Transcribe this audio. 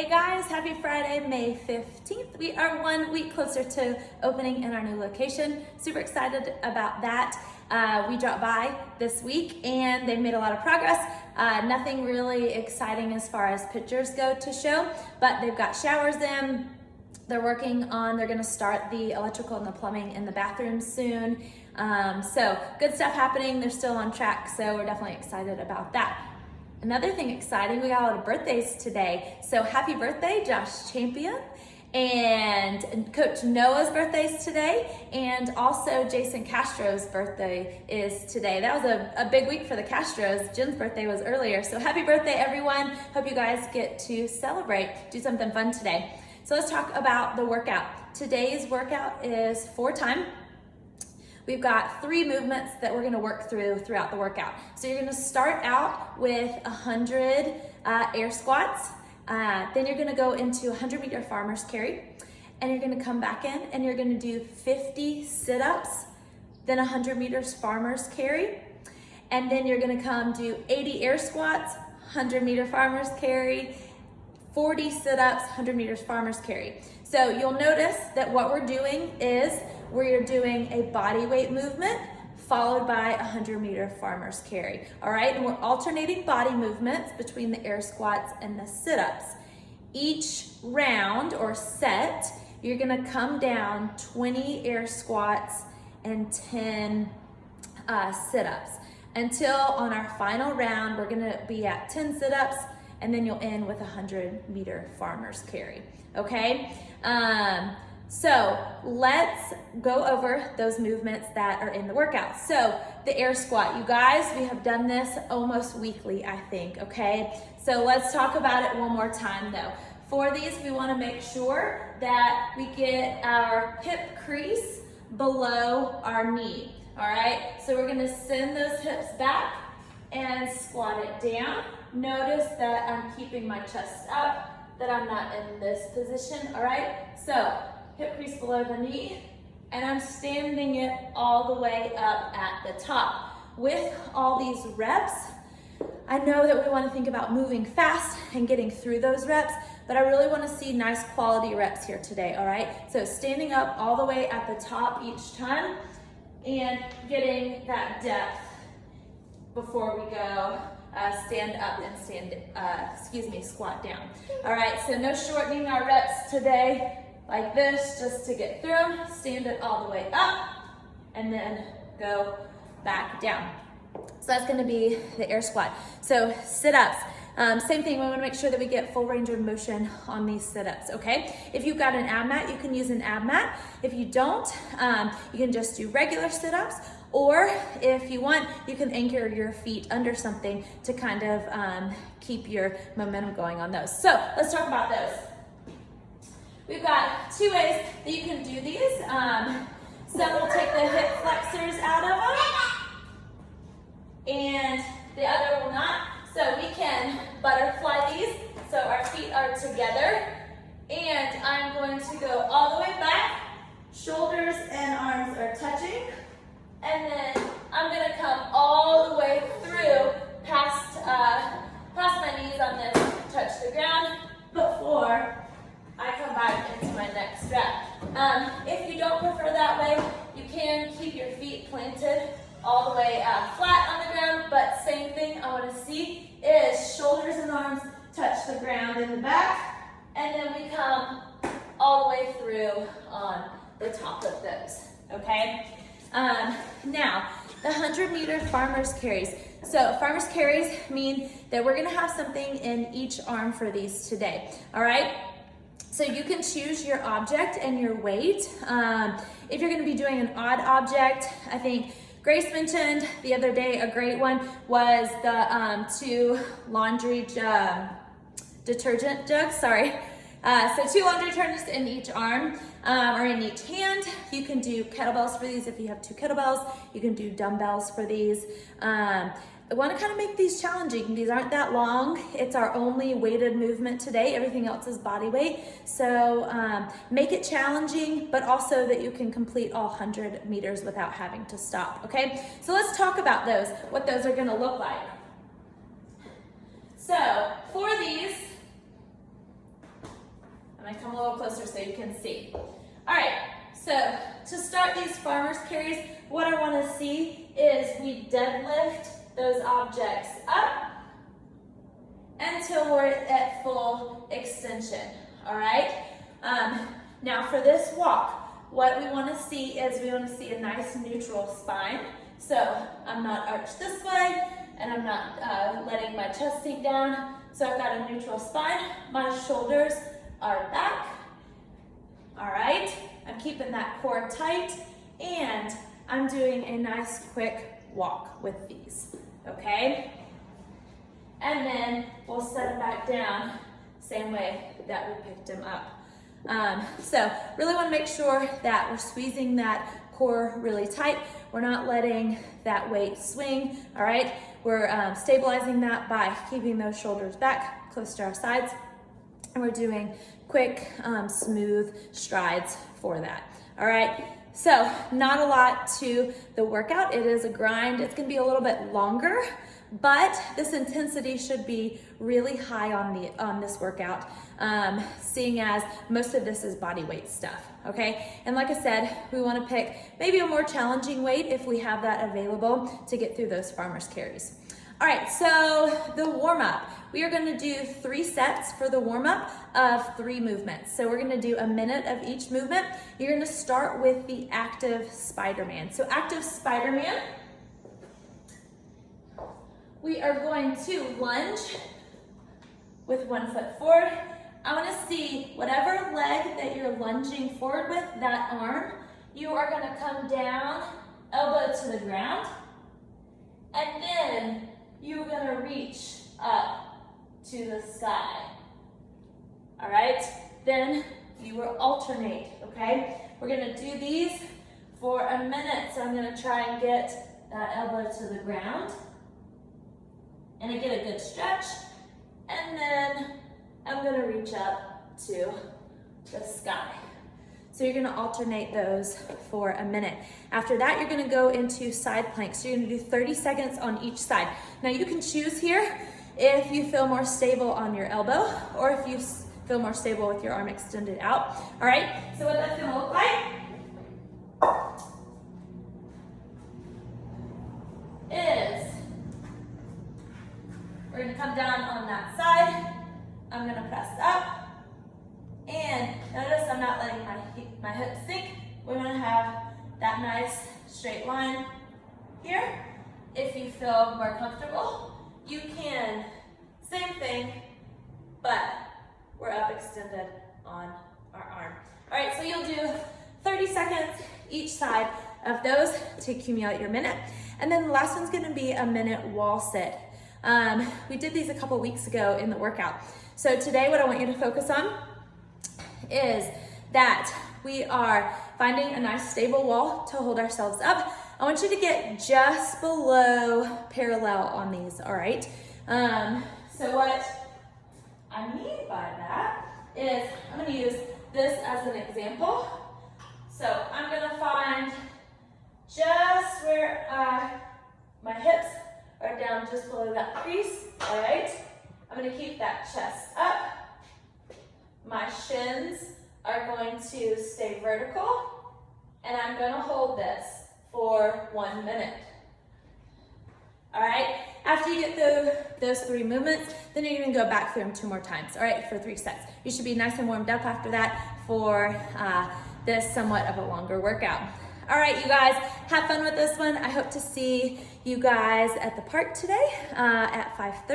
Hey guys, happy Friday, May 15th. We are 1 week closer to opening in our new location. Super excited about that. We dropped by this week and they've made a lot of progress. Nothing really exciting as far as pictures go to show, but they've got showers in. They're gonna start the electrical and the plumbing in the bathroom soon. So good stuff happening. They're still on track, so we're definitely excited about that. Another thing exciting, we got a lot of birthdays today. So happy birthday, Josh Champion. And Coach Noah's birthday's today. And also Jason Castro's birthday is today. That was a big week for the Castros. Jen's birthday was earlier. So happy birthday, everyone. Hope you guys get to celebrate, do something fun today. So let's talk about the workout. Today's workout is 4 time. We've got 3 movements that we're gonna work throughout the workout. So you're gonna start out with 100 air squats. Then you're gonna go into 100-meter farmer's carry. And you're gonna come back in and you're gonna do 50 sit-ups, then 100 meters farmer's carry. And then you're gonna come do 80 air squats, 100-meter farmer's carry, 40 sit-ups, 100 meters farmer's carry. So you'll notice that what we're doing is we're doing a body weight movement followed by a 100-meter farmer's carry. All right, and we're alternating body movements between the air squats and the sit-ups. Each round or set, you're gonna come down 20 air squats and 10 sit-ups until on our final round, we're gonna be at 10 sit-ups and then you'll end with a 100-meter farmer's carry, okay? So let's go over those movements that are in the workout. So the air squat, you guys, we have done this almost weekly, I think, okay? So let's talk about it one more time though. For these, we wanna make sure that we get our hip crease below our knee, all right? So we're gonna send those hips back and squat it down. Notice that I'm keeping my chest up, that I'm not in this position, all right? So hip crease below the knee, and I'm standing it all the way up at the top. With all these reps, I know that we want to think about moving fast and getting through those reps, but I really want to see nice quality reps here today, all right? So standing up all the way at the top each time and getting that depth before we go stand up and squat down. All right, so no shortening our reps today. Like this, just to get through, stand it all the way up, and then go back down. So that's gonna be the air squat. So sit-ups, same thing, we wanna make sure that we get full range of motion on these sit-ups, okay? If you've got an ab mat, you can use an ab mat. If you don't, you can just do regular sit-ups, or if you want, you can anchor your feet under something to kind of keep your momentum going on those. So let's talk about those. We've got 2 ways that you can do these. Some will take the hip flexors out of them, and the other will not. So we can butterfly these, so our feet are together, and I'm going to go all the way back, shoulders and arms are touching, and then I'm gonna come all the way through past my knees on this, touch the ground before I come back into my next stretch. If you don't prefer that way, you can keep your feet planted all the way flat on the ground, but same thing I want to see is shoulders and arms touch the ground in the back, and then we come all the way through on the top of those, okay? Now, the 100-meter farmer's carries. So farmer's carries mean that we're gonna have something in each arm for these today, all right? So you can choose your object and your weight. If you're gonna be doing an odd object, I think Grace mentioned the other day, a great one was the 2 laundry detergent jugs, sorry. So 2 laundry detergents in each arm or in each hand. You can do kettlebells for these if you have 2 kettlebells. You can do dumbbells for these. I want to kind of make these challenging. These aren't that long. It's our only weighted movement today. Everything else is body weight. So make it challenging, but also that you can complete all 100 meters without having to stop, okay? So let's talk about those, what those are gonna look like. So for these, I'm gonna come a little closer so you can see. All right, so to start these farmer's carries, what I wanna see is we deadlift those objects up until we're at full extension, all right? Now for this walk, what we wanna see is we wanna see a nice neutral spine. So I'm not arched this way, and I'm not letting my chest sink down. So I've got a neutral spine. My shoulders are back. All right, I'm keeping that core tight, and I'm doing a nice quick walk with these, okay? And then we'll set them back down, same way that we picked them up. So really wanna make sure that we're squeezing that core really tight. We're not letting that weight swing, all right? We're stabilizing that by keeping those shoulders back, close to our sides, and we're doing quick, smooth strides for that, all right? So not a lot to the workout. It is a grind. It's gonna be a little bit longer, but this intensity should be really high on this workout, seeing as most of this is body weight stuff, okay? And like I said, we wanna pick maybe a more challenging weight if we have that available to get through those farmer's carries. All right, so the warm-up. We are gonna do 3 sets for the warm-up of 3 movements. So we're gonna do a minute of each movement. You're gonna start with the active Spider-Man. So active Spider-Man, we are going to lunge with 1 foot forward. I wanna see whatever leg that you're lunging forward with, that arm, you are gonna come down, elbow to the ground, and then you're gonna reach up to the sky. All right, then you will alternate, okay? We're gonna do these for a minute, so I'm gonna try and get that elbow to the ground, and I get a good stretch, and then I'm gonna reach up to the sky. So you're gonna alternate those for a minute. After that, you're gonna go into side planks. So you're gonna do 30 seconds on each side. Now you can choose here if you feel more stable on your elbow or if you feel more stable with your arm extended out. All right, so what that's gonna look like is we're gonna come down on that side. I'm gonna press up. And notice I'm not letting my hips sink. We want to have that nice straight line here. If you feel more comfortable, you can, same thing, but we're up extended on our arm. All right, so you'll do 30 seconds each side of those to accumulate your minute. And then the last one's gonna be a minute wall sit. We did these a couple weeks ago in the workout. So today what I want you to focus on is that we are finding a nice stable wall to hold ourselves up. I want you to get just below parallel on these, all right? So what I mean by that is I'm gonna use this as an example. So I'm gonna find just where my hips are down just below that crease, all right? I'm gonna keep that chest up. My shins are going to stay vertical, and I'm gonna hold this for 1 minute. All right, after you get through those 3 movements, then you're gonna go back through them 2 more times, all right, for 3 sets. You should be nice and warmed up after that for this somewhat of a longer workout. All right, you guys, have fun with this one. I hope to see you guys at the park today at 5:30.